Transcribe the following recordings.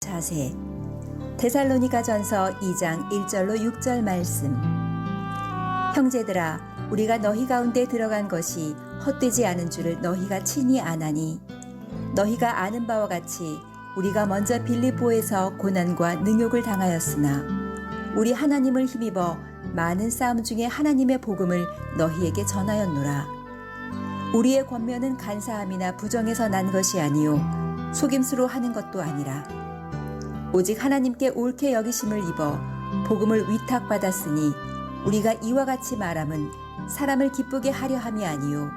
자세. 데살로니가전서 2장 1절로 6절 말씀. 형제들아, 우리가 너희 가운데 들어간 것이 헛되지 않은 줄을 너희가 친히 아나니, 너희가 아는 바와 같이 우리가 먼저 빌립보에서 고난과 능욕을 당하였으나 우리 하나님을 힘입어 많은 싸움 중에 하나님의 복음을 너희에게 전하였노라. 우리의 권면은 간사함이나 부정에서 난 것이 아니요 속임수로 하는 것도 아니라 오직 하나님께 옳게 여기심을 입어 복음을 위탁받았으니 우리가 이와 같이 말함은 사람을 기쁘게 하려 함이 아니요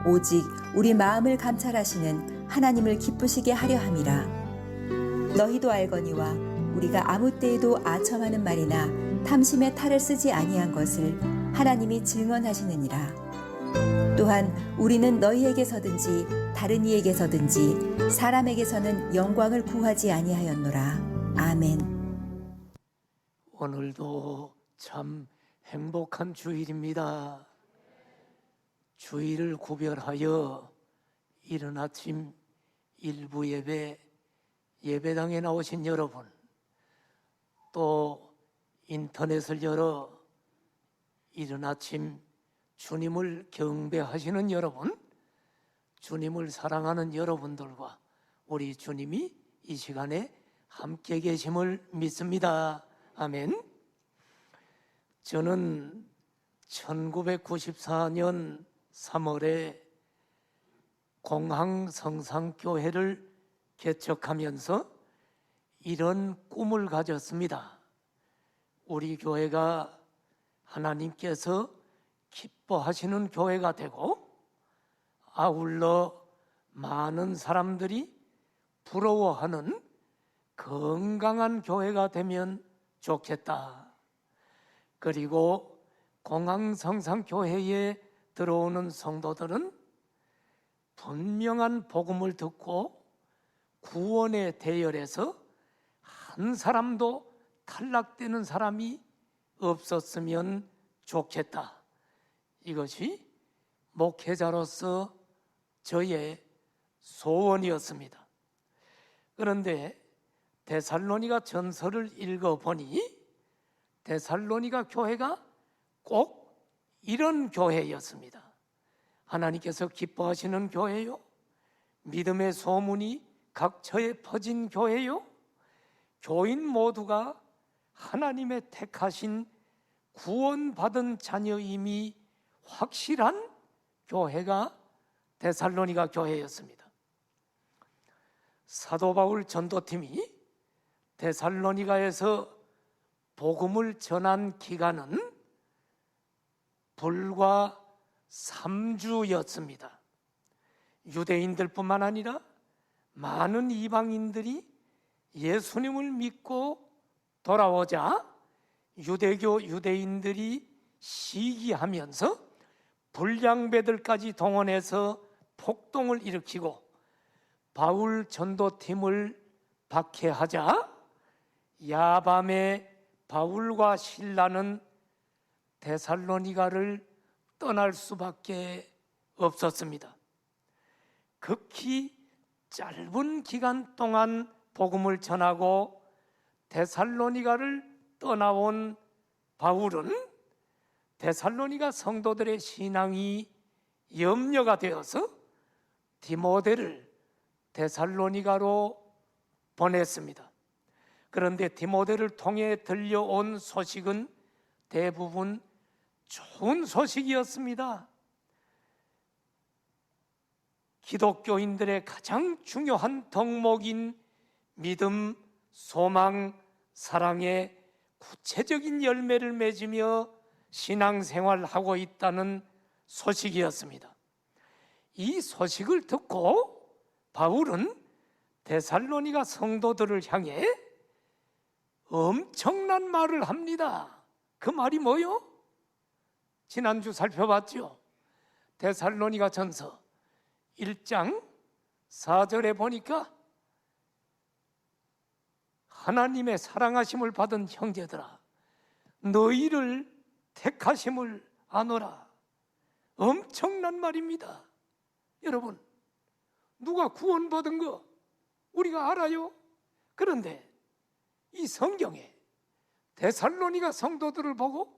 오직 우리 마음을 감찰하시는 하나님을 기쁘시게 하려 함이라. 너희도 알거니와 우리가 아무 때에도 아첨하는 말이나 탐심의 탈을 쓰지 아니한 것을 하나님이 증언하시느니라. 또한 우리는 너희에게서든지 다른 이에게서든지 사람에게서는 영광을 구하지 아니하였노라. 아멘. 오늘도 참 행복한 주일입니다. 주일을 구별하여 이른 아침 일부 예배, 예배당에 나오신 여러분, 또 인터넷을 열어 이른 아침 주님을 경배하시는 여러분, 주님을 사랑하는 여러분들과 우리 주님이 이 시간에 함께 계심을 믿습니다. 아멘. 저는 1994년 3월에 공항성상교회를 개척하면서 이런 꿈을 가졌습니다. 우리 교회가 하나님께서 기뻐하시는 교회가 되고 아울러 많은 사람들이 부러워하는 건강한 교회가 되면 좋겠다. 그리고 공항성상교회에 들어오는 성도들은 분명한 복음을 듣고 구원의 대열에서 한 사람도 탈락되는 사람이 없었으면 좋겠다. 이것이 목회자로서 저의 소원이었습니다. 그런데 데살로니가 전서를 읽어보니 데살로니가 교회가 꼭 이런 교회였습니다. 하나님께서 기뻐하시는 교회요, 믿음의 소문이 각처에 퍼진 교회요, 교인 모두가 하나님의 택하신 구원받은 자녀임이 확실한 교회가 데살로니가 교회였습니다. 사도 바울 전도팀이 데살로니가에서 복음을 전한 기간은 불과 3주였습니다. 유대인들뿐만 아니라 많은 이방인들이 예수님을 믿고 돌아오자 유대교 유대인들이 시기하면서 불량배들까지 동원해서 폭동을 일으키고 바울 전도팀을 박해하자 야밤에 바울과 실라는 데살로니가를 떠날 수밖에 없었습니다. 극히 짧은 기간 동안 복음을 전하고 데살로니가를 떠나온 바울은 데살로니가 성도들의 신앙이 염려가 되어서 디모데를 데살로니가로 보냈습니다. 그런데 디모데를 통해 들려온 소식은 대부분 좋은 소식이었습니다. 기독교인들의 가장 중요한 덕목인 믿음, 소망, 사랑의 구체적인 열매를 맺으며 신앙생활하고 있다는 소식이었습니다. 이 소식을 듣고 바울은 데살로니가 성도들을 향해 엄청난 말을 합니다. 그 말이 뭐요? 지난주 살펴봤죠. 데살로니가 전서 1장 4절에 보니까 하나님의 사랑하심을 받은 형제들아, 너희를 택하심을 아노라. 엄청난 말입니다. 여러분, 누가 구원받은 거 우리가 알아요. 그런데 이 성경에 데살로니가 성도들을 보고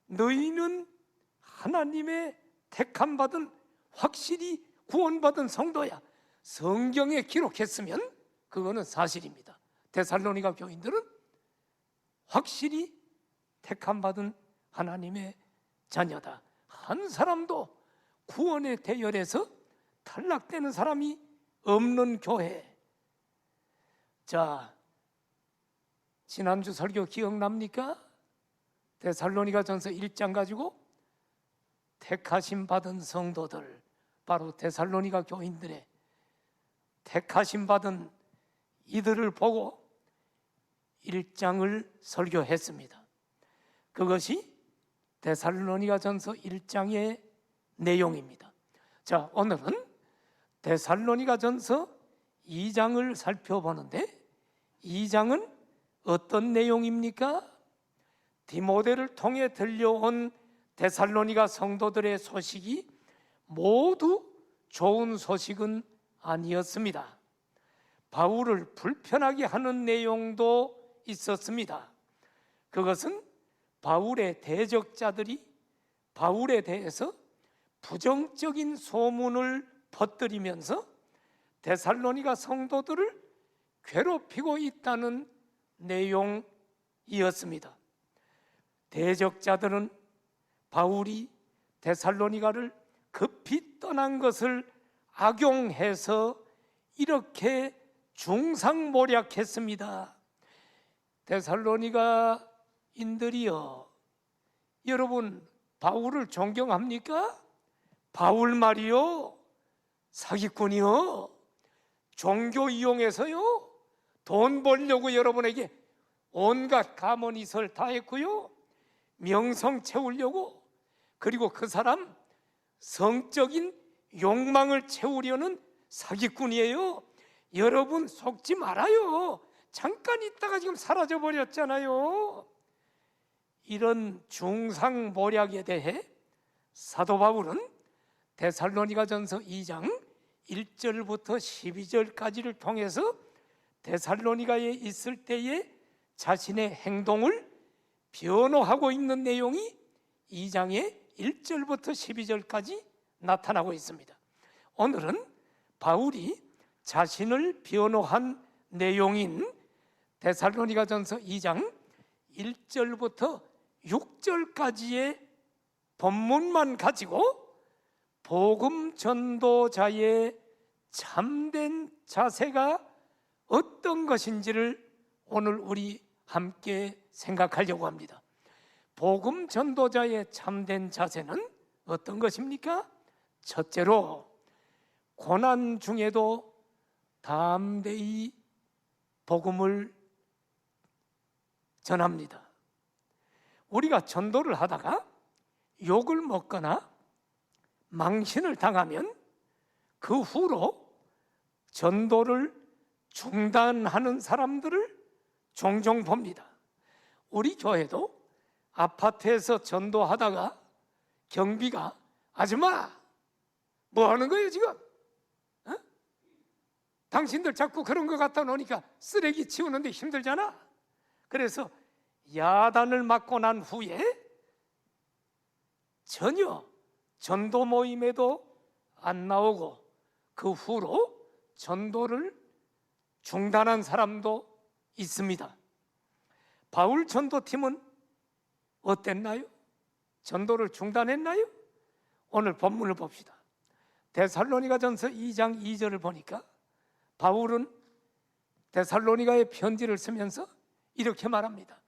너희는 하나님의 택함받은 확실히 구원받은 성도야, 성경에 기록했으면 그거는 사실입니다. 데살로니가 교인들은 확실히 택함받은 하나님의 자녀다. 한 사람도 구원의 대열에서 탈락되는 사람이 없는 교회. 자, 지난주 설교 기억납니까? 데살로니가 전서 1장 가지고 택하심 받은 성도들, 바로 데살로니가 교인들의 택하심 받은 이들을 보고 1장을 설교했습니다. 그것이 데살로니가 전서 1장의 내용입니다. 자, 오늘은 데살로니가 전서 2장을 살펴보는데, 2장은 어떤 내용입니까? 디모데를 통해 들려온 데살로니가 성도들의 소식이 모두 좋은 소식은 아니었습니다. 바울을 불편하게 하는 내용도 있었습니다. 그것은 바울의 대적자들이 바울에 대해서 부정적인 소문을 퍼뜨리면서 데살로니가 성도들을 괴롭히고 있다는 내용이었습니다. 대적자들은 바울이 데살로니가를 급히 떠난 것을 악용해서 이렇게 중상모략했습니다. 데살로니가인들이여, 여러분 바울을 존경합니까? 바울 말이요, 사기꾼이요, 종교 이용해서요 돈 벌려고 여러분에게 온갖 가문이설 다 했고요, 명성 채우려고, 그리고 그 사람 성적인 욕망을 채우려는 사기꾼이에요. 여러분 속지 말아요. 잠깐 있다가 지금 사라져 버렸잖아요. 이런 중상모략에 대해 사도 바울은 데살로니가 전서 2장 1절부터 12절까지를 통해서 데살로니가에 있을 때의 자신의 행동을 변호하고 있는 내용이 2장의 1절부터 12절까지 나타나고 있습니다. 오늘은 바울이 자신을 변호한 내용인 데살로니가 전서 2장 1절부터 6절까지의 본문만 가지고 복음 전도자의 참된 자세가 어떤 것인지를 오늘 우리 함께 생각하려고 합니다. 복음 전도자의 참된 자세는 어떤 것입니까? 첫째로, 고난 중에도 담대히 복음을 전합니다. 우리가 전도를 하다가 욕을 먹거나 망신을 당하면 그 후로 전도를 중단하는 사람들을 종종 봅니다. 우리 교회도 아파트에서 전도하다가 경비가 아줌마 뭐 하는 거예요 지금? 어? 당신들 자꾸 그런 거 갖다 놓으니까 쓰레기 치우는데 힘들잖아. 그래서 야단을 맞고 난 후에 전혀 전도 모임에도 안 나오고 그 후로 전도를 중단한 사람도 있습니다. 바울 전도팀은 어땠나요? 전도를 중단했나요? 오늘 본문을 봅시다. 데살로니가 전서 2장 2절을 보니까 바울은 데살로니가의 편지를 쓰면서 이렇게 말합니다.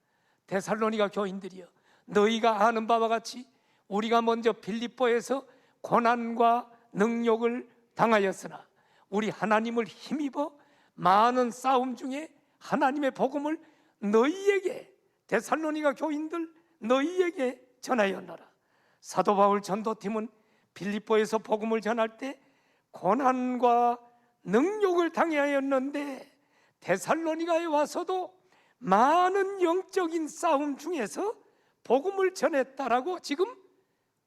데살로니가 교인들이여, 너희가 아는 바와 같이 우리가 먼저 빌립보에서 고난과 능욕을 당하였으나 우리 하나님을 힘입어 많은 싸움 중에 하나님의 복음을 너희에게, 데살로니가 교인들 너희에게 전하였노라. 사도 바울 전도팀은 빌립보에서 복음을 전할 때 고난과 능욕을 당하였는데 데살로니가에 와서도 많은 영적인 싸움 중에서 복음을 전했다라고 지금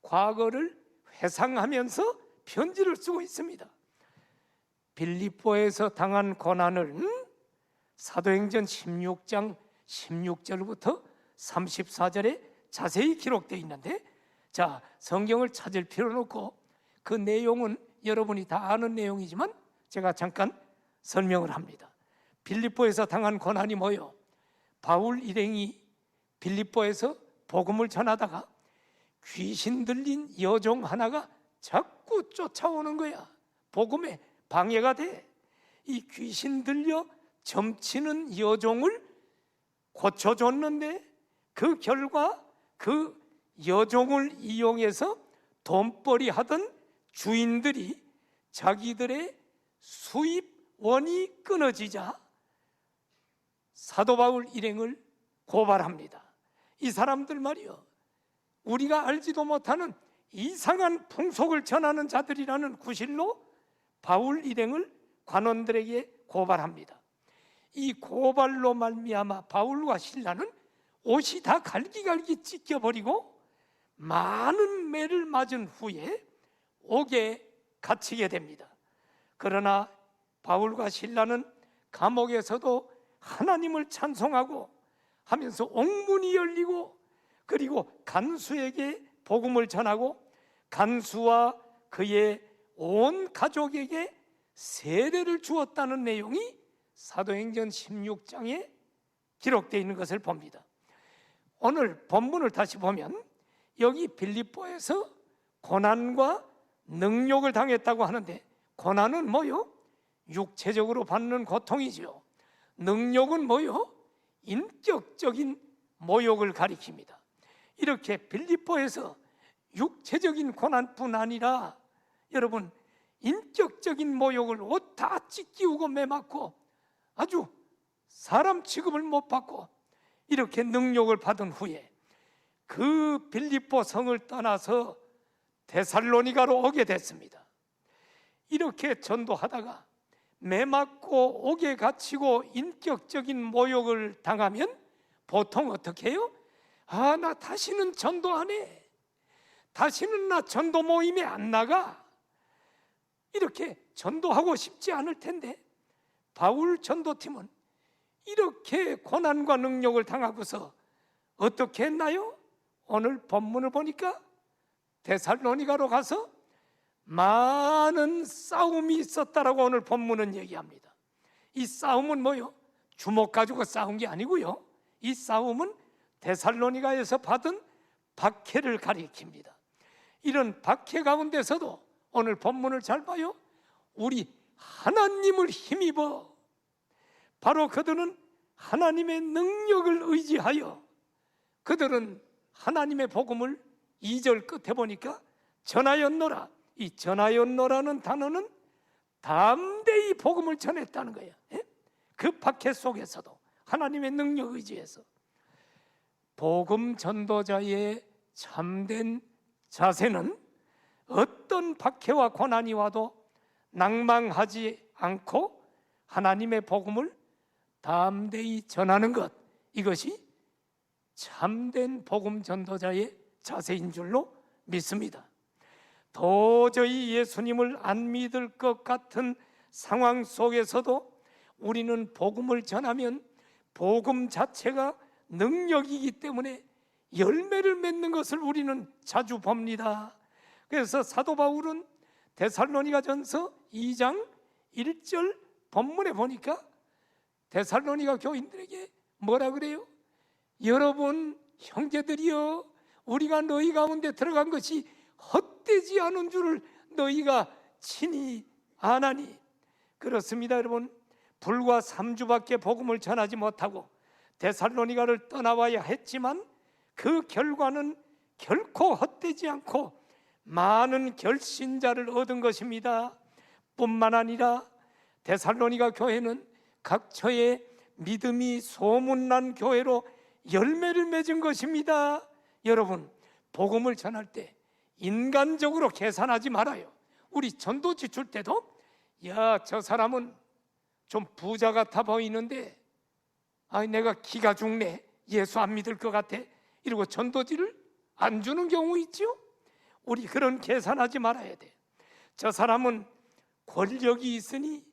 과거를 회상하면서 편지를 쓰고 있습니다. 빌립보에서 당한 고난을 사도행전 16장 16절부터 34절에 자세히 기록되어 있는데, 자, 성경을 찾을 필요는 없고 그 내용은 여러분이 다 아는 내용이지만 제가 잠깐 설명을 합니다. 빌립보에서 당한 고난이 뭐요? 바울 일행이 빌립보에서 복음을 전하다가 귀신 들린 여종 하나가 자꾸 쫓아오는 거야. 복음에 방해가 돼. 이 귀신 들려 점치는 여종을 고쳐줬는데 그 결과 그 여종을 이용해서 돈벌이 하던 주인들이 자기들의 수입원이 끊어지자 사도 바울 일행을 고발합니다. 이 사람들 말이요, 우리가 알지도 못하는 이상한 풍속을 전하는 자들이라는 구실로 바울 일행을 관원들에게 고발합니다. 이 고발로 말미암아 바울과 실라는 옷이 다 갈기갈기 찢겨버리고 많은 매를 맞은 후에 옥에 갇히게 됩니다. 그러나 바울과 실라는 감옥에서도 하나님을 찬송하고 하면서 옥문이 열리고, 그리고 간수에게 복음을 전하고 간수와 그의 온 가족에게 세례를 주었다는 내용이 사도행전 16장에 기록되어 있는 것을 봅니다. 오늘 본문을 다시 보면 여기 빌립보에서 고난과 능욕을 당했다고 하는데, 고난은 뭐요? 육체적으로 받는 고통이죠. 능욕은 뭐요? 인격적인 모욕을 가리킵니다. 이렇게 빌립보에서 육체적인 고난뿐 아니라 여러분, 인격적인 모욕을 옷 다 찢기우고 매맞고 아주 사람 취급을 못 받고 이렇게 능욕을 받은 후에 그 빌립보 성을 떠나서 데살로니가로 오게 됐습니다. 이렇게 전도하다가 매맞고 옥에 갇히고 인격적인 모욕을 당하면 보통 어떻게 해요? 아, 나 다시는 전도 안 해. 다시는 나 전도 모임에 안 나가. 이렇게 전도하고 싶지 않을 텐데, 바울 전도팀은 이렇게 고난과 능력을 당하고서 어떻게 했나요? 오늘 본문을 보니까 데살로니가로 가서 많은 싸움이 있었다라고 오늘 본문은 얘기합니다. 이 싸움은 뭐요? 주먹 가지고 싸운 게 아니고요, 이 싸움은 데살로니가에서 받은 박해를 가리킵니다. 이런 박해 가운데서도 오늘 본문을 잘 봐요. 우리 하나님을 힘입어, 바로 그들은 하나님의 능력을 의지하여 그들은 하나님의 복음을 2절 끝에 보니까 전하였노라. 이 전하였노라는 단어는 담대히 복음을 전했다는 거예요. 그 박해 속에서도 하나님의 능력 의지해서. 복음 전도자의 참된 자세는 어떤 박해와 고난이 와도 낭망하지 않고 하나님의 복음을 담대히 전하는 것, 이것이 참된 복음 전도자의 자세인 줄로 믿습니다. 도저히 예수님을 안 믿을 것 같은 상황 속에서도 우리는 복음을 전하면 복음 자체가 능력이기 때문에 열매를 맺는 것을 우리는 자주 봅니다. 그래서 사도 바울은 데살로니가전서 2장 1절 본문에 보니까 데살로니가 교인들에게 뭐라 그래요? 여러분 형제들이여, 우리가 너희 가운데 들어간 것이 헛되지 않은 줄을 너희가 친히 아나니. 그렇습니다, 여러분. 불과 3주밖에 복음을 전하지 못하고 데살로니가를 떠나와야 했지만 그 결과는 결코 헛되지 않고 많은 결신자를 얻은 것입니다. 뿐만 아니라 데살로니가 교회는 각처에 믿음이 소문난 교회로 열매를 맺은 것입니다. 여러분, 복음을 전할 때 인간적으로 계산하지 말아요. 우리 전도 지출 때도 야, 저 사람은 좀 부자 같아 보이는데 내가 기가 죽네, 예수 안 믿을 것 같아, 이러고 전도지를 안 주는 경우 있죠. 우리 그런 계산하지 말아야 돼. 저 사람은 권력이 있으니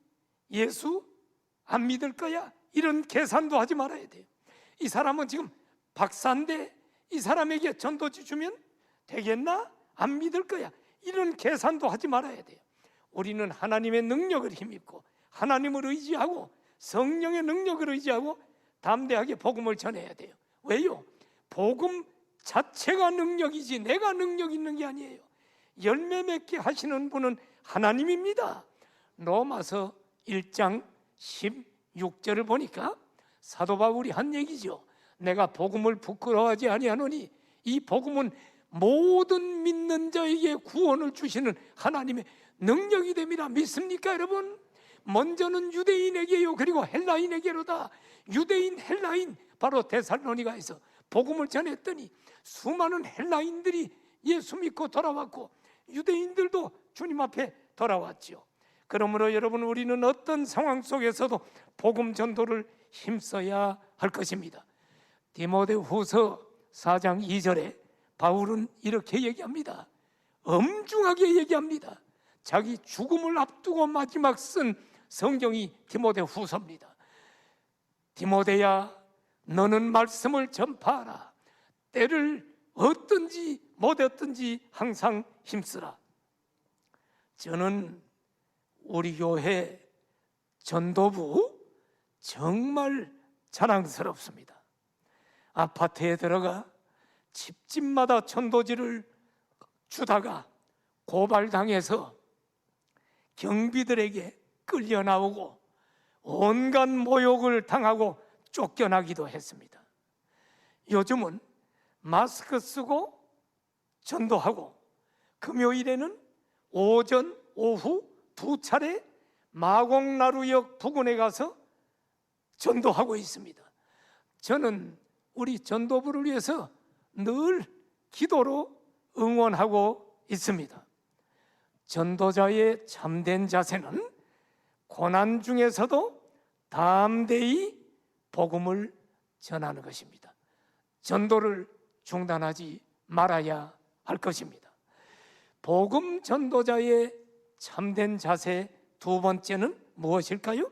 예수 안 믿을 거야, 이런 계산도 하지 말아야 돼요. 이 사람은 지금 박사인데 이 사람에게 전도지 주면 되겠나? 안 믿을 거야. 이런 계산도 하지 말아야 돼요. 우리는 하나님의 능력을 힘입고 하나님을 의지하고 성령의 능력을 의지하고 담대하게 복음을 전해야 돼요. 왜요? 복음 자체가 능력이지 내가 능력 있는 게 아니에요. 열매 맺게 하시는 분은 하나님입니다. 로마서 1장 16절을 보니까 사도 바울이 한 얘기죠. 내가 복음을 부끄러워하지 아니하노니 이 복음은 모든 믿는 자에게 구원을 주시는 하나님의 능력이 됨이라. 믿습니까 여러분? 먼저는 유대인에게요 그리고 헬라인에게로다. 유대인 헬라인 바로 데살로니가에서 복음을 전했더니 수많은 헬라인들이 예수 믿고 돌아왔고 유대인들도 주님 앞에 돌아왔죠. 그러므로 여러분 우리는 어떤 상황 속에서도 복음 전도를 힘써야 할 것입니다. 디모데후서 4장 2절에 바울은 이렇게 얘기합니다. 엄중하게 얘기합니다. 자기 죽음을 앞두고 마지막 쓴 성경이 디모데후서입니다. 디모데야 너는 말씀을 전파하라. 때를 어떤지 못했든지 항상 힘쓰라. 저는 우리 교회 전도부 정말 자랑스럽습니다. 아파트에 들어가 집집마다 전도지를 주다가 고발당해서 경비들에게 끌려 나오고 온갖 모욕을 당하고 쫓겨나기도 했습니다. 요즘은 마스크 쓰고 전도하고 금요일에는 오전, 오후 두 차례 마곡나루역 부근에 가서 전도하고 있습니다. 저는 우리 전도부를 위해서 늘 기도로 응원하고 있습니다. 전도자의 참된 자세는 고난 중에서도 담대히 복음을 전하는 것입니다. 전도를 중단하지 말아야 할 것입니다. 복음 전도자의 참된 자세 두 번째는 무엇일까요?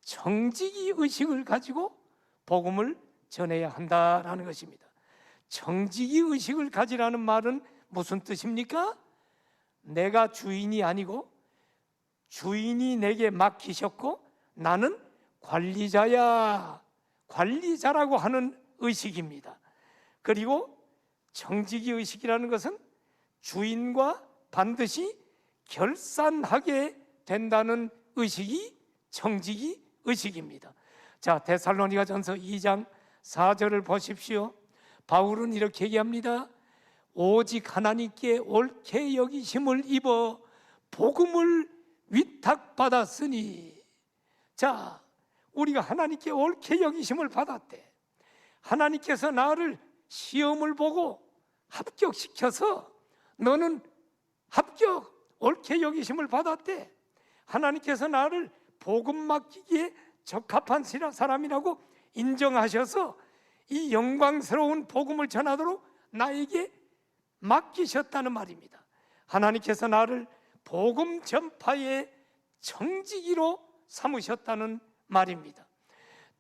청지기 의식을 가지고 복음을 전해야 한다라는 것입니다. 청지기 의식을 가지라는 말은 무슨 뜻입니까? 내가 주인이 아니고 주인이 내게 맡기셨고 나는 관리자야, 관리자라고 하는 의식입니다. 그리고 청지기 의식이라는 것은 주인과 반드시 결산하게 된다는 의식이 청지기 의식입니다. 자, 데살로니가전서 2장 4절을 보십시오. 바울은 이렇게 얘기합니다. 오직 하나님께 옳게 여기심을 입어 복음을 위탁받았으니. 자, 우리가 하나님께 옳게 여기심을 받았대. 하나님께서 나를 시험을 보고 합격시켜서 너는 합격, 옳게 여기심을 받았대. 하나님께서 나를 복음 맡기기에 적합한 사람이라고 인정하셔서 이 영광스러운 복음을 전하도록 나에게 맡기셨다는 말입니다. 하나님께서 나를 복음 전파의 청지기로 삼으셨다는 말입니다.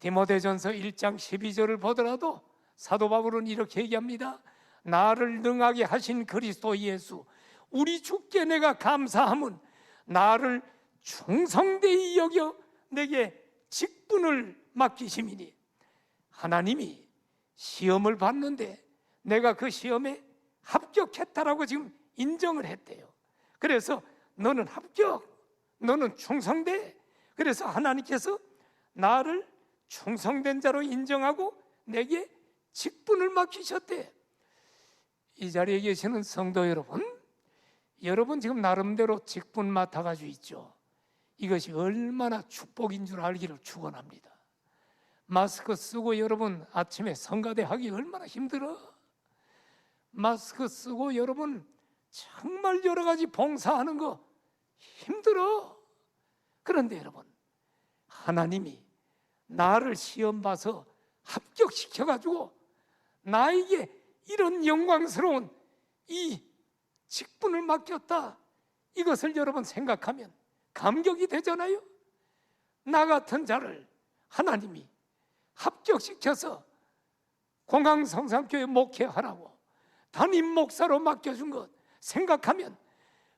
디모데전서 1장 12절을 보더라도 사도 바울은 이렇게 얘기합니다. 나를 능하게 하신 그리스도 예수 우리 주께 내가 감사함은 나를 충성되이 여겨 내게 직분을 맡기심이니. 하나님이 시험을 봤는데 내가 그 시험에 합격했다라고 지금 인정을 했대요. 그래서 너는 합격, 너는 충성돼. 그래서 하나님께서 나를 충성된 자로 인정하고 내게 직분을 맡기셨대. 이 자리에 계시는 성도 여러분, 여러분 지금 나름대로 직분 맡아가지고 있죠. 이것이 얼마나 축복인 줄 알기를 축원합니다. 마스크 쓰고 여러분 아침에 성가대 하기 얼마나 힘들어. 마스크 쓰고 여러분 정말 여러 가지 봉사하는 거 힘들어. 그런데 여러분, 하나님이 나를 시험 봐서 합격시켜가지고 나에게 이런 영광스러운 이 직분을 맡겼다. 이것을 여러분 생각하면 감격이 되잖아요. 나 같은 자를 하나님이 합격시켜서 공항성삼교회 목회하라고 담임 목사로 맡겨준 것 생각하면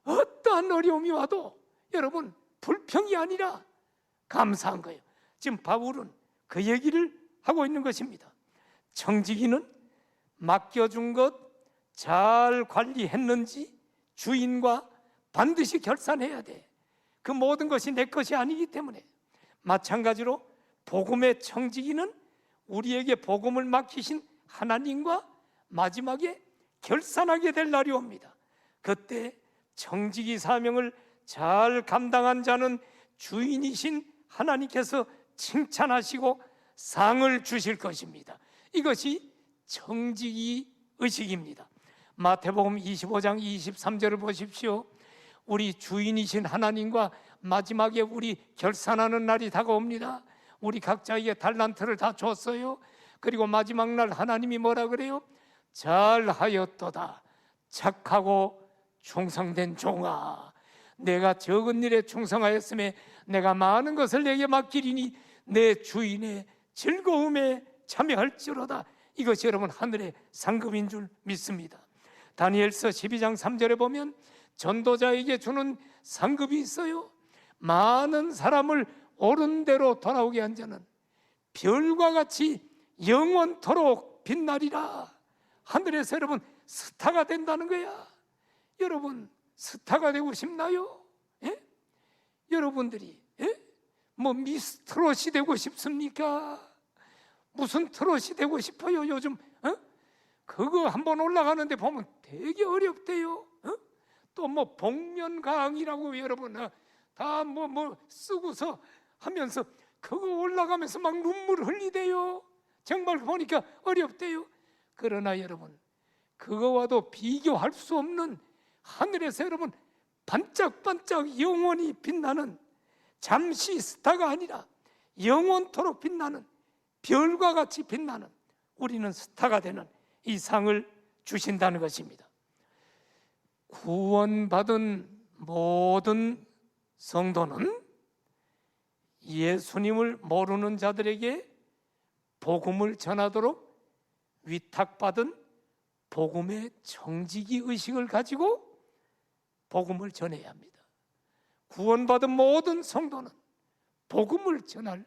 어떠한 어려움이 와도 여러분 불평이 아니라 감사한 거예요. 지금 바울은 그 얘기를 하고 있는 것입니다. 청지기는 맡겨준 것 잘 관리했는지 주인과 반드시 결산해야 돼. 그 모든 것이 내 것이 아니기 때문에. 마찬가지로 복음의 청지기는 우리에게 복음을 맡기신 하나님과 마지막에 결산하게 될 날이 옵니다. 그때 청지기 사명을 잘 감당한 자는 주인이신 하나님께서 칭찬하시고 상을 주실 것입니다. 이것이 청지기 의식입니다. 마태복음 25장 23절을 보십시오. 우리 주인이신 하나님과 마지막에 우리 결산하는 날이 다가옵니다. 우리 각자에게 달란트를 다 줬어요. 그리고 마지막 날 하나님이 뭐라 그래요? 잘하였도다 착하고 충성된 종아, 내가 적은 일에 충성하였음에 내가 많은 것을 내게 맡기리니 내 주인의 즐거움에 참여할지로다. 이것이 여러분 하늘의 상급인 줄 믿습니다. 다니엘서 12장 3절에 보면 전도자에게 주는 상급이 있어요. 많은 사람을 옳은 대로 돌아오게 한 자는 별과 같이 영원토록 빛나리라. 하늘에서 여러분 스타가 된다는 거야. 여러분 스타가 되고 싶나요? 예? 여러분들이 뭐 미스 트롯이 되고 싶습니까? 무슨 트롯이 되고 싶어요 요즘? 그거 한번 올라가는데 보면 되게 어렵대요. 또 뭐 복면가왕이라고 여러분 다 뭐 쓰고서 하면서 그거 올라가면서 막 눈물 흘리대요. 정말 보니까 어렵대요. 그러나 여러분 그거와도 비교할 수 없는 하늘에서 여러분 반짝반짝 영원히 빛나는, 잠시 스타가 아니라 영원토록 빛나는 별과 같이 빛나는, 우리는 스타가 되는 이 상을 주신다는 것입니다. 구원받은 모든 성도는 예수님을 모르는 자들에게 복음을 전하도록 위탁받은 복음의 청지기 의식을 가지고 복음을 전해야 합니다. 구원받은 모든 성도는 복음을 전할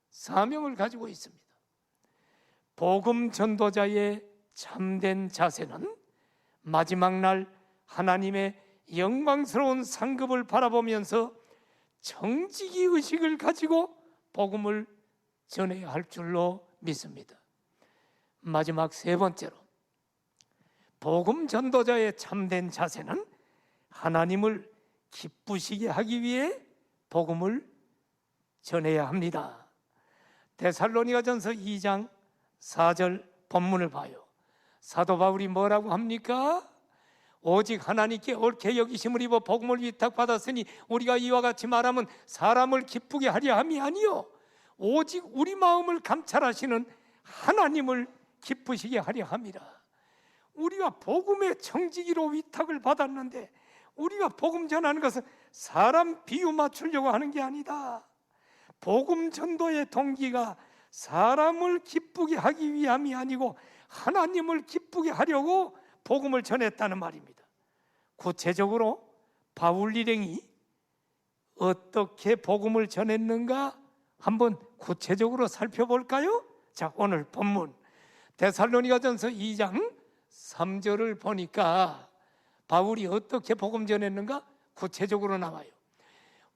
사명을 가지고 있습니다. 복음 전도자의 참된 자세는 마지막 날 하나님의 영광스러운 상급을 바라보면서 청지기 의식을 가지고 복음을 전해야 할 줄로 믿습니다. 마지막 세 번째로, 복음 전도자의 참된 자세는 하나님을 기쁘시게 하기 위해 복음을 전해야 합니다. 데살로니가전서 2장 4절 본문을 봐요. 사도 바울이 뭐라고 합니까? 오직 하나님께 옳게 여기심을 입어 복음을 위탁받았으니 우리가 이와 같이 말하면 사람을 기쁘게 하려 함이 아니요 오직 우리 마음을 감찰하시는 하나님을 기쁘시게 하려 함이라. 우리가 복음의 청지기로 위탁을 받았는데 우리가 복음 전하는 것은 사람 비유 맞추려고 하는 게 아니다. 복음 전도의 동기가 사람을 기쁘게 하기 위함이 아니고 하나님을 기쁘게 하려고 복음을 전했다는 말입니다. 구체적으로 바울 일행이 어떻게 복음을 전했는가 한번 구체적으로 살펴볼까요? 자, 오늘 본문 데살로니가전서 2장 3절을 보니까 바울이 어떻게 복음 전했는가 구체적으로 나와요.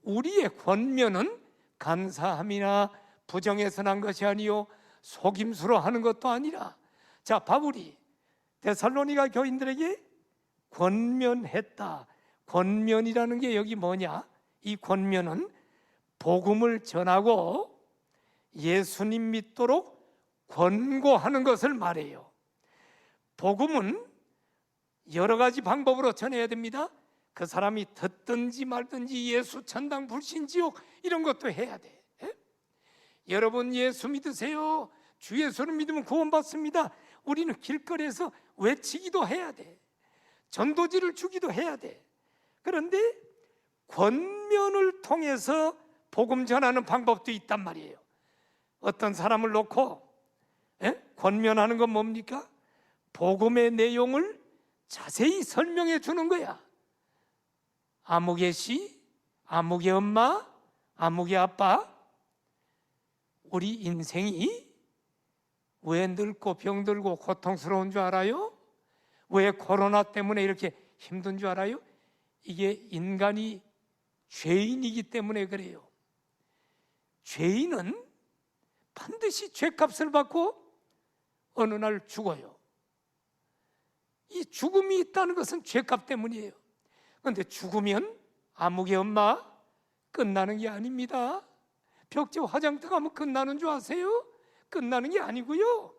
우리의 권면은 간사함이나 부정해서 난 것이 아니요 속임수로 하는 것도 아니라, 자, 바울이 데살로니가 교인들에게 권면했다. 권면이라는 게 여기 뭐냐? 이 권면은 복음을 전하고 예수님 믿도록 권고하는 것을 말해요. 복음은 여러 가지 방법으로 전해야 됩니다. 그 사람이 듣든지 말든지 예수 천당 불신 지옥 이런 것도 해야 돼. 여러분 예수 믿으세요. 주 예수를 믿으면 구원받습니다. 우리는 길거리에서 외치기도 해야 돼. 전도지를 주기도 해야 돼. 그런데 권면을 통해서 복음 전하는 방법도 있단 말이에요. 어떤 사람을 놓고 권면하는 건 뭡니까? 복음의 내용을 자세히 설명해 주는 거야. 아무개 씨, 아무개 엄마, 아무개 아빠, 우리 인생이 왜 늙고 병들고 고통스러운 줄 알아요? 왜 코로나 때문에 이렇게 힘든 줄 알아요? 이게 인간이 죄인이기 때문에 그래요. 죄인은 반드시 죄값을 받고 어느 날 죽어요. 이 죽음이 있다는 것은 죄값 때문이에요. 그런데 죽으면 아무개 엄마 끝나는 게 아닙니다. 벽지 화장터 가면 끝나는 줄 아세요? 끝나는 게 아니고요.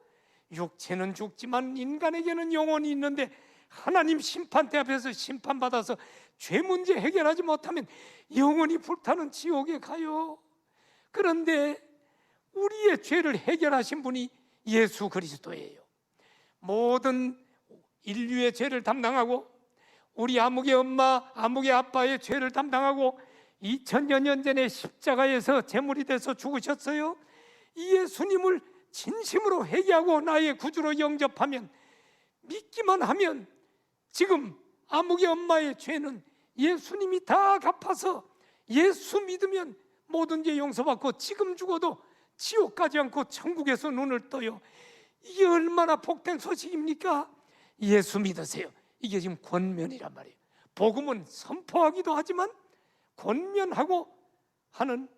육체는 죽지만 인간에게는 영혼이 있는데 하나님 심판대 앞에서 심판받아서 죄 문제 해결하지 못하면 영원히 불타는 지옥에 가요. 그런데 우리의 죄를 해결하신 분이 예수 그리스도예요. 모든 인류의 죄를 담당하고 우리 아무개 엄마, 아무개 아빠의 죄를 담당하고 2000여 년 전에 십자가에서 제물이 돼서 죽으셨어요. 이 예수님을 진심으로 회개하고 나의 구주로 영접하면, 믿기만 하면 지금 아무개 엄마의 죄는 예수님이 다 갚아서 예수 믿으면 모든 죄 용서받고 지금 죽어도 지옥 가지 않고 천국에서 눈을 떠요. 이게 얼마나 복된 소식입니까? 예수 믿으세요. 이게 지금 권면이란 말이에요. 복음은 선포하기도 하지만 권면하고 하는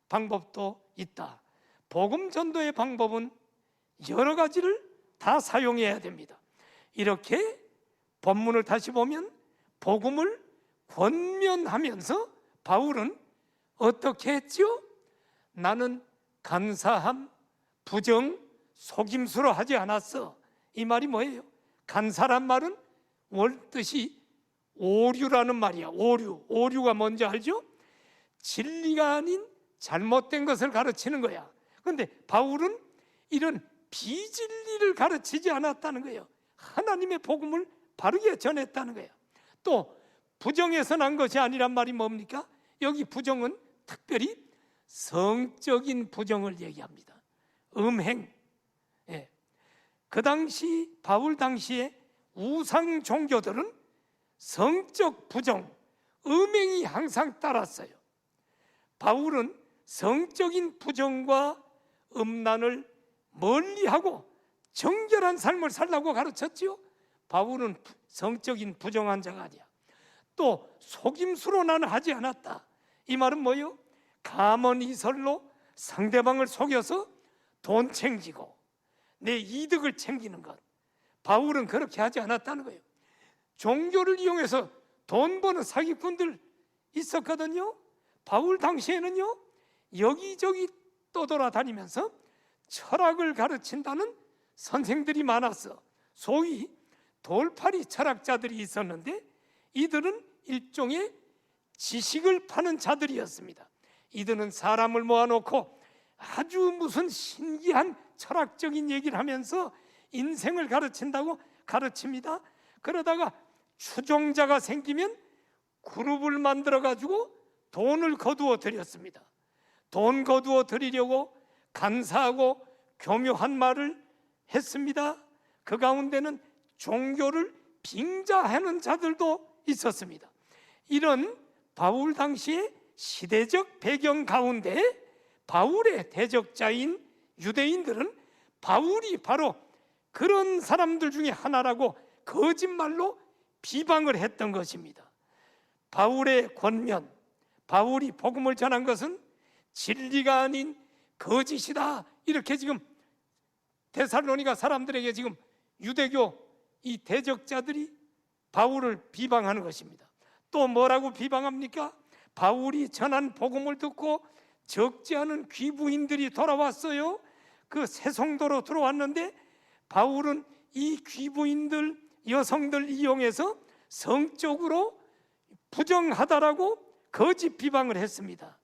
방법도 있다. 복음 전도의 방법은 여러 가지를 다 사용해야 됩니다. 이렇게 본문을 다시 보면 복음을 권면하면서 바울은 어떻게 했지요? 나는 간사함, 부정, 속임수로 하지 않았어. 이 말이 뭐예요? 간사란 말은 원뜻이 오류라는 말이야. 오류가 뭔지 알죠? 진리가 아닌 잘못된 것을 가르치는 거야. 그런데 바울은 이런 비진리를 가르치지 않았다는 거예요. 하나님의 복음을 바르게 전했다는 거예요. 또 부정에서 난 것이 아니란 말이 뭡니까? 여기 부정은 특별히 성적인 부정을 얘기합니다. 음행. 예. 그 당시 바울 당시에 우상 종교들은 성적 부정, 음행이 항상 따랐어요. 바울은 성적인 부정과 음란을 멀리하고 정결한 삶을 살라고 가르쳤지요. 바울은 성적인 부정한 자가 아니야. 또 속임수로 나는 하지 않았다. 이 말은 뭐예요? 가문이설로 상대방을 속여서 돈 챙기고 내 이득을 챙기는 것. 바울은 그렇게 하지 않았다는 거예요. 종교를 이용해서 돈 버는 사기꾼들 있었거든요. 바울 당시에는요, 여기저기 떠돌아다니면서 철학을 가르친다는 선생들이 많았어. 소위 돌팔이 철학자들이 있었는데 이들은 일종의 지식을 파는 자들이었습니다. 이들은 사람을 모아놓고 아주 무슨 신기한 철학적인 얘기를 하면서 인생을 가르친다고 가르칩니다. 그러다가 추종자가 생기면 그룹을 만들어 가지고 돈을 거두어 드렸습니다. 돈 거두어 드리려고 간사하고 교묘한 말을 했습니다. 그 가운데는 종교를 빙자하는 자들도 있었습니다. 이런 바울 당시의 시대적 배경 가운데 바울의 대적자인 유대인들은 바울이 바로 그런 사람들 중에 하나라고 거짓말로 비방을 했던 것입니다. 바울의 권면, 바울이 복음을 전한 것은 진리가 아닌 거짓이다. 이렇게 지금 데살로니가 사람들에게 지금 유대교 이 대적자들이 바울을 비방하는 것입니다. 또 뭐라고 비방합니까? 바울이 전한 복음을 듣고 적지 않은 귀부인들이 돌아왔어요. 그 새송도로 들어왔는데 바울은 이 귀부인들, 여성들 이용해서 성적으로 부정하다라고 거짓 비방을 했습니다.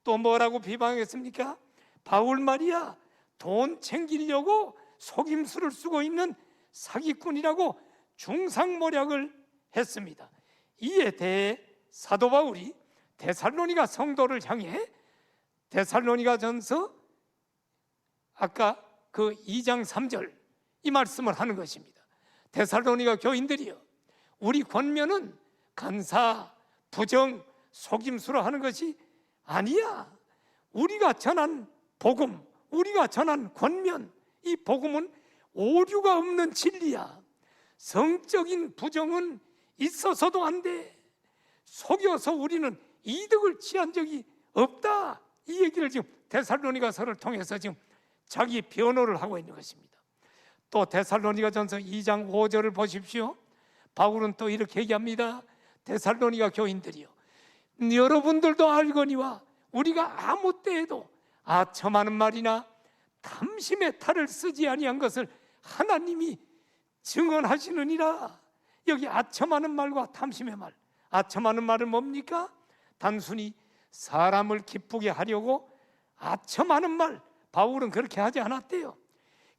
또 뭐라고 비방했습니까? 바울 말이야, 돈 챙기려고 속임수를 쓰고 있는 사기꾼이라고 중상모략을 했습니다. 이에 대해 사도 바울이 데살로니가 성도를 향해 데살로니가 전서 아까 그 2장 3절 이 말씀을 하는 것입니다. 데살로니가 교인들이여, 우리 권면은 간사, 부정, 속임수로 하는 것이 아니야. 우리가 전한 복음, 우리가 전한 권면, 이 복음은 오류가 없는 진리야. 성적인 부정은 있어서도 안 돼. 속여서 우리는 이득을 취한 적이 없다. 이 얘기를 지금 데살로니가서를 통해서 지금 자기 변호를 하고 있는 것입니다. 또 데살로니가전서 2장 5절을 보십시오. 바울은 또 이렇게 얘기합니다. 데살로니가 교인들이요, 여러분들도 알거니와 우리가 아무 때에도 아첨하는 말이나 탐심의 탈을 쓰지 아니한 것을 하나님이 증언하시느니라. 여기 아첨하는 말과 탐심의 말, 아첨하는 말은 뭡니까? 단순히 사람을 기쁘게 하려고 아첨하는 말, 바울은 그렇게 하지 않았대요.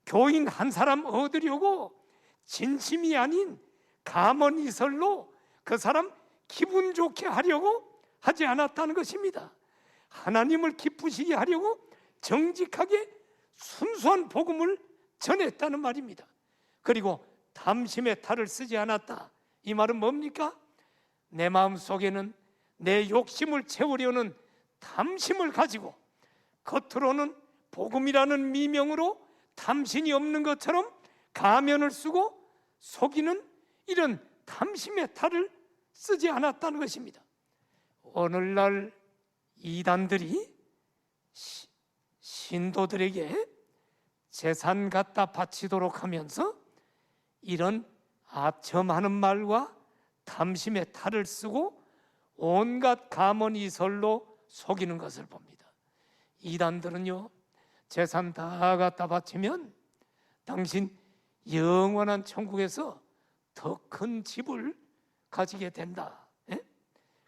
교인 한 사람 얻으려고 진심이 아닌 감언이설로 그 사람 기분 좋게 하려고 하지 않았다는 것입니다. 하나님을 기쁘시게 하려고 정직하게 순수한 복음을 전했다는 말입니다. 그리고 탐심의 탈을 쓰지 않았다. 이 말은 뭡니까? 내 마음속에는 내 욕심을 채우려는 탐심을 가지고 겉으로는 복음이라는 미명으로 탐심이 없는 것처럼 가면을 쓰고 속이는 이런 탐심의 탈을 쓰지 않았다는 것입니다. 오늘날 이단들이 신도들에게 재산 갖다 바치도록 하면서 이런 아첨하는 말과 탐심의 탈을 쓰고 온갖 가문이설로 속이는 것을 봅니다. 이단들은요, 재산 다 갖다 바치면 당신 영원한 천국에서 더 큰 집을 가지게 된다.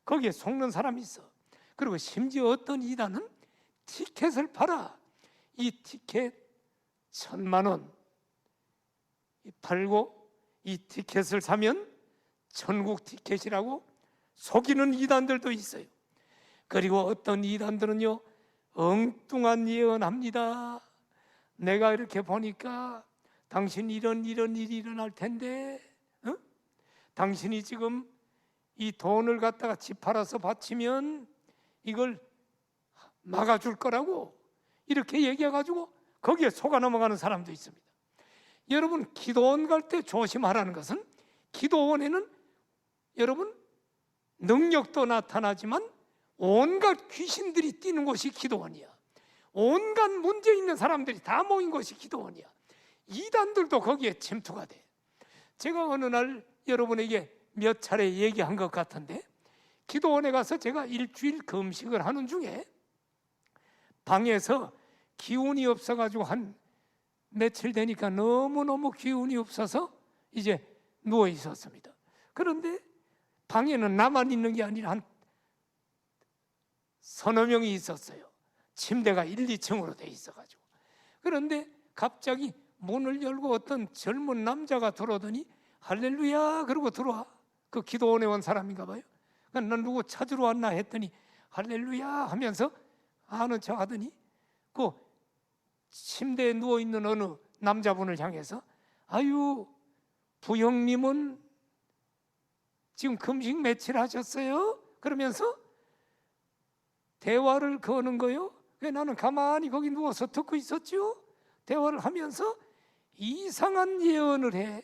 거기에 속는 사람이 있어. 그리고 심지어 어떤 이단은 티켓을 팔아. 이 티켓 1,000만 원 팔고 이 티켓을 사면 천국 티켓이라고 속이는 이단들도 있어요. 그리고 어떤 이단들은요, 엉뚱한 예언합니다. 내가 이렇게 보니까 당신 이런 일이 일어날 텐데, 당신이 지금 이 돈을 갖다가 집 팔아서 바치면 이걸 막아줄 거라고 이렇게 얘기해가지고 거기에 속아 넘어가는 사람도 있습니다. 여러분, 기도원 갈 때 조심하라는 것은, 기도원에는 여러분 능력도 나타나지만 온갖 귀신들이 뛰는 곳이 기도원이야. 온갖 문제 있는 사람들이 다 모인 곳이 기도원이야. 이단들도 거기에 침투가 돼. 제가 어느 날 여러분에게 몇 차례 얘기한 것 같은데, 기도원에 가서 제가 일주일 금식을 하는 중에 방에서 기운이 없어가지고 한 며칠 되니까 너무너무 기운이 없어서 이제 누워 있었습니다. 그런데 방에는 나만 있는 게 아니라 한 서너 명이 있었어요. 침대가 1, 2층으로 돼 있어가지고. 그런데 갑자기 문을 열고 어떤 젊은 남자가 들어오더니 할렐루야 그러고 들어와. 그 기도원에 온 사람인가 봐요. 그러니까 난 누구 찾으러 왔나 했더니 할렐루야 하면서 아는 척 하더니 그 침대에 누워있는 어느 남자분을 향해서, 아유, 부형님은 지금 금식 며칠 하셨어요? 그러면서 대화를 거는 거요. 나는 가만히 거기 누워서 듣고 있었죠. 대화를 하면서 이상한 예언을 해.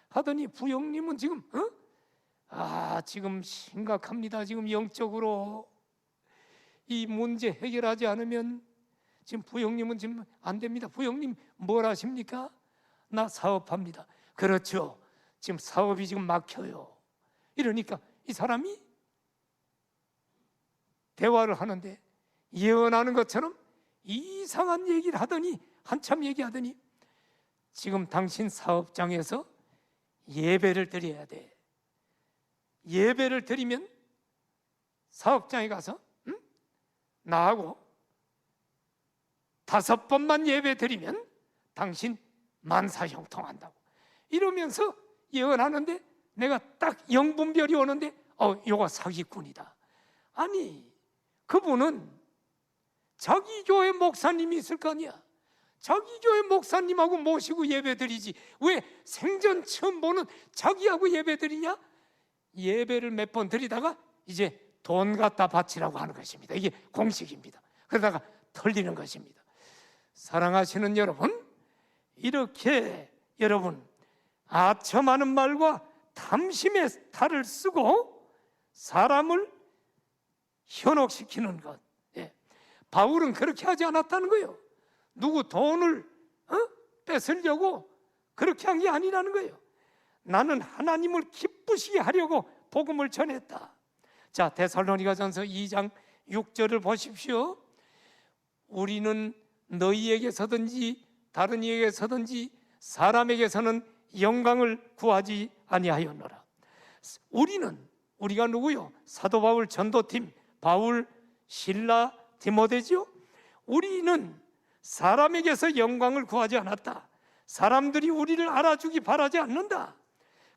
하더니 부형님은 지금 지금 심각합니다. 지금 영적으로 이 문제 해결하지 않으면 지금 부형님은 지금 안 됩니다. 부형님 뭘 하십니까? 나 사업합니다. 그렇죠. 지금 사업이 지금 막혀요. 이러니까 이 사람이 대화를 하는데 예언하는 것처럼 이상한 얘기를 하더니, 한참 얘기하더니, 지금 당신 사업장에서 예배를 드려야 돼. 예배를 드리면 사업장에 가서 나하고 5번만 예배 드리면 당신 만사형통한다고 이러면서 예언하는데, 내가 딱 영분별이 오는데 요거 사기꾼이다. 아니, 그분은 자기 교회 목사님이 있을 거 아니야. 자기 교회 목사님하고 모시고 예배드리지 왜 생전 처음 보는 자기하고 예배드리냐? 예배를 몇 번 드리다가 이제 돈 갖다 바치라고 하는 것입니다. 이게 공식입니다. 그러다가 털리는 것입니다. 사랑하시는 여러분, 이렇게 여러분 아첨하는 말과 탐심의 탈을 쓰고 사람을 현혹시키는 것, 바울은 그렇게 하지 않았다는 거예요. 누구 돈을 뺏으려고 그렇게 한 게 아니라는 거예요. 나는 하나님을 기쁘시게 하려고 복음을 전했다. 자, 데살로니가전서 2장 6절을 보십시오. 우리는 너희에게서든지 다른 이에게서든지 사람에게서는 영광을 구하지 아니하였노라. 우리가 누구요? 사도 바울 전도팀 바울, 실라, 디모데지요. 우리는 사람에게서 영광을 구하지 않았다. 사람들이 우리를 알아주기 바라지 않는다.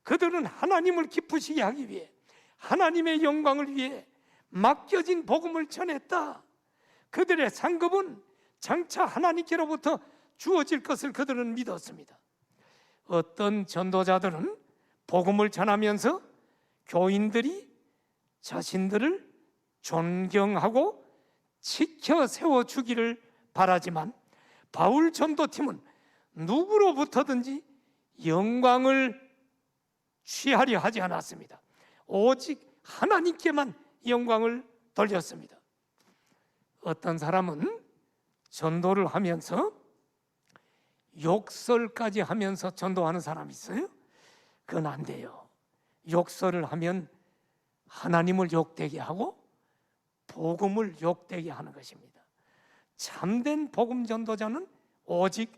그들은 하나님을 기쁘시게 하기 위해 하나님의 영광을 위해 맡겨진 복음을 전했다. 그들의 상급은 장차 하나님께로부터 주어질 것을 그들은 믿었습니다. 어떤 전도자들은 복음을 전하면서 교인들이 자신들을 존경하고 지켜 세워주기를 바라지만 바울 전도팀은 누구로부터든지 영광을 취하려 하지 않았습니다. 오직 하나님께만 영광을 돌렸습니다. 어떤 사람은 전도를 하면서 욕설까지 하면서 전도하는 사람이 있어요. 그건 안 돼요. 욕설을 하면 하나님을 욕되게 하고 복음을 욕되게 하는 것입니다. 참된 복음 전도자는 오직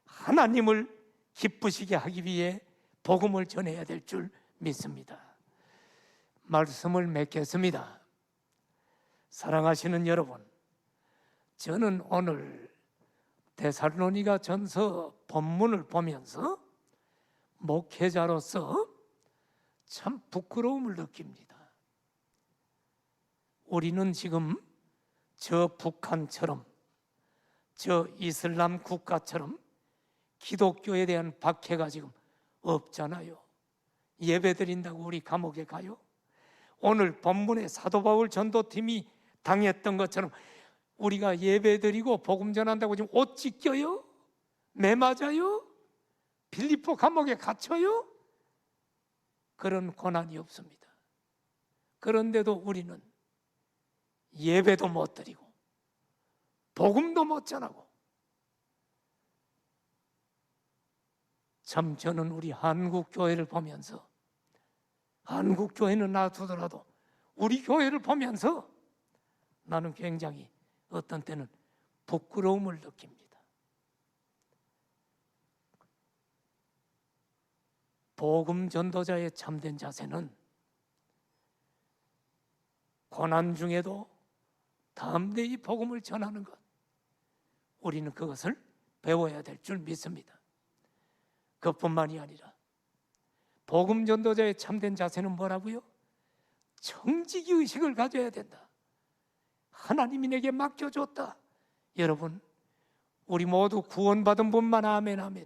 하나님을 기쁘시게 하기 위해 복음을 전해야 될 줄 믿습니다. 말씀을 맺겠습니다. 사랑하시는 여러분, 저는 오늘 데살로니가 전서 본문을 보면서 목회자로서 참 부끄러움을 느낍니다. 우리는 지금 저 북한처럼 저 이슬람 국가처럼 기독교에 대한 박해가 지금 없잖아요. 예배드린다고 우리 감옥에 가요? 오늘 본문의 사도 바울 전도팀이 당했던 것처럼 우리가 예배드리고 복음 전한다고 지금 옷 찢겨요? 매 맞아요? 빌립보 감옥에 갇혀요? 그런 고난이 없습니다. 그런데도 우리는 예배도 못 드리고 복음도 못 전하고, 참 저는 우리 한국 교회를 보면서, 한국 교회는 놔두더라도 우리 교회를 보면서 나는 굉장히 어떤 때는 부끄러움을 느낍니다. 복음 전도자의 참된 자세는 고난 중에도 담대히 복음을 전하는 것, 우리는 그것을 배워야 될 줄 믿습니다. 그것뿐만이 아니라 복음 전도자의 참된 자세는 뭐라고요? 청지기 의식을 가져야 된다. 하나님이 내게 맡겨줬다. 여러분, 우리 모두 구원받은 분만 아멘 아멘.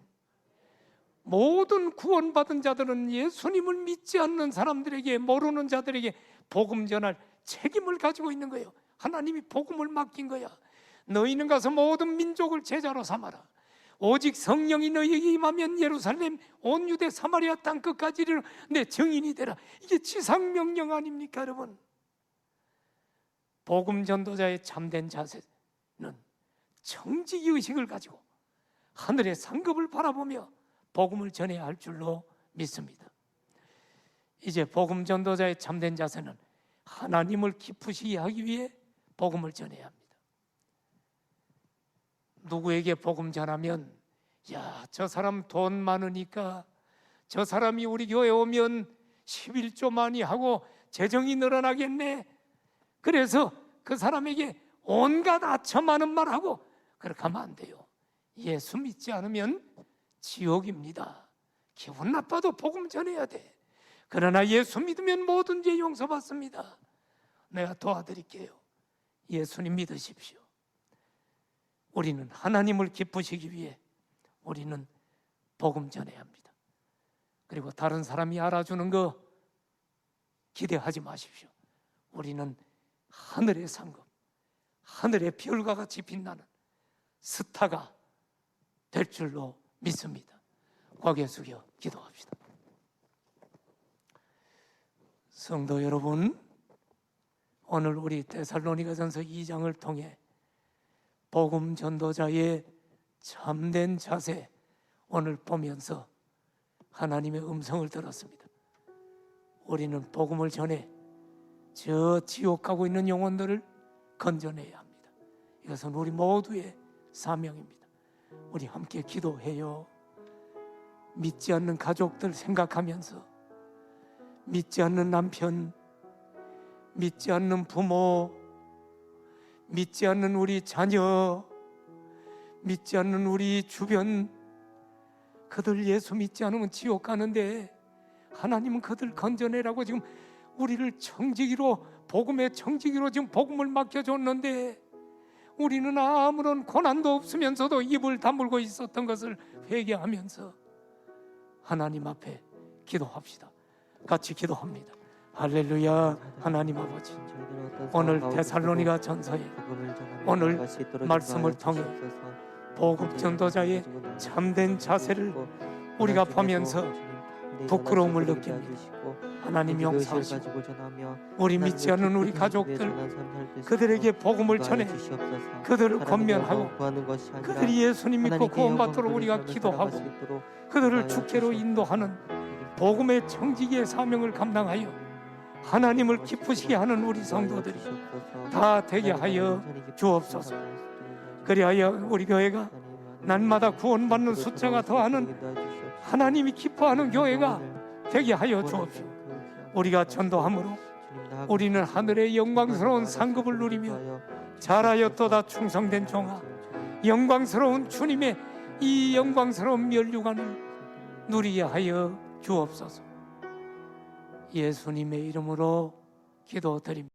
모든 구원받은 자들은 예수님을 믿지 않는 사람들에게, 모르는 자들에게 복음 전할 책임을 가지고 있는 거예요. 하나님이 복음을 맡긴 거야. 너희는 가서 모든 민족을 제자로 삼아라. 오직 성령이 너희에게 임하면 예루살렘 온 유대 사마리아 땅 끝까지 이르러 내 증인이 되라. 이게 지상명령 아닙니까 여러분? 복음 전도자의 참된 자세는 청지기 의식을 가지고 하늘의 상급을 바라보며 복음을 전해야 할 줄로 믿습니다. 이제 복음 전도자의 참된 자세는 하나님을 기쁘시게 하기 위해 복음을 전해야 합니다. 누구에게 복음 전하면, 야, 저 사람 돈 많으니까 저 사람이 우리 교회 오면 11조 많이 하고 재정이 늘어나겠네. 그래서 그 사람에게 온갖 아첨하는 말하고 그렇게 하면 안 돼요. 예수 믿지 않으면 지옥입니다. 기분 나빠도 복음 전해야 돼. 그러나 예수 믿으면 모든 죄 용서받습니다. 내가 도와드릴게요. 예수님 믿으십시오. 우리는 하나님을 기쁘시기 위해 우리는 복음 전해야 합니다. 그리고 다른 사람이 알아주는 거 기대하지 마십시오. 우리는 하늘의 상급, 하늘의 별과 같이 빛나는 스타가 될 줄로 믿습니다. 고개 숙여 기도합시다. 성도 여러분, 오늘 우리 데살로니가전서 2장을 통해 복음 전도자의 참된 자세 오늘 보면서 하나님의 음성을 들었습니다. 우리는 복음을 전해 저 지옥 가고 있는 영혼들을 건져내야 합니다. 이것은 우리 모두의 사명입니다. 우리 함께 기도해요. 믿지 않는 가족들 생각하면서, 믿지 않는 남편, 믿지 않는 부모, 믿지 않는 우리 자녀, 믿지 않는 우리 주변, 그들 예수 믿지 않으면 지옥 가는데 하나님은 그들 건져내라고 지금 우리를 청지기로, 복음의 청지기로 지금 복음을 맡겨줬는데 우리는 아무런 고난도 없으면서도 입을 다물고 있었던 것을 회개하면서 하나님 앞에 기도합시다. 같이 기도합니다. 할렐루야. 하나님 아버지, 오늘 데살로니가 전서에 오늘 말씀을 통해 복음 전도자의 참된 자세를 우리가 보면서 부끄러움을 느낍니다. 하나님 용서하시고 우리 믿지 않는 우리 가족들, 그들에게 복음을 전해 그들을 권면하고 그들이 예수님 믿고 구원받도록 우리가 기도하고 그들을 주께로 인도하는 복음의 청지기의 사명을 감당하여 하나님을 기쁘시게 하는 우리 성도들이 다 되게 하여 주옵소서. 그리하여 우리 교회가 날마다 구원받는 숫자가 더하는 하나님이 기뻐하는 교회가 되게 하여 주옵시오. 우리가 전도함으로 우리는 하늘의 영광스러운 상급을 누리며 잘하였도다 충성된 종아, 영광스러운 주님의 이 영광스러운 면류관을 누리게 하여 주옵소서. 예수님의 이름으로 기도드립니다.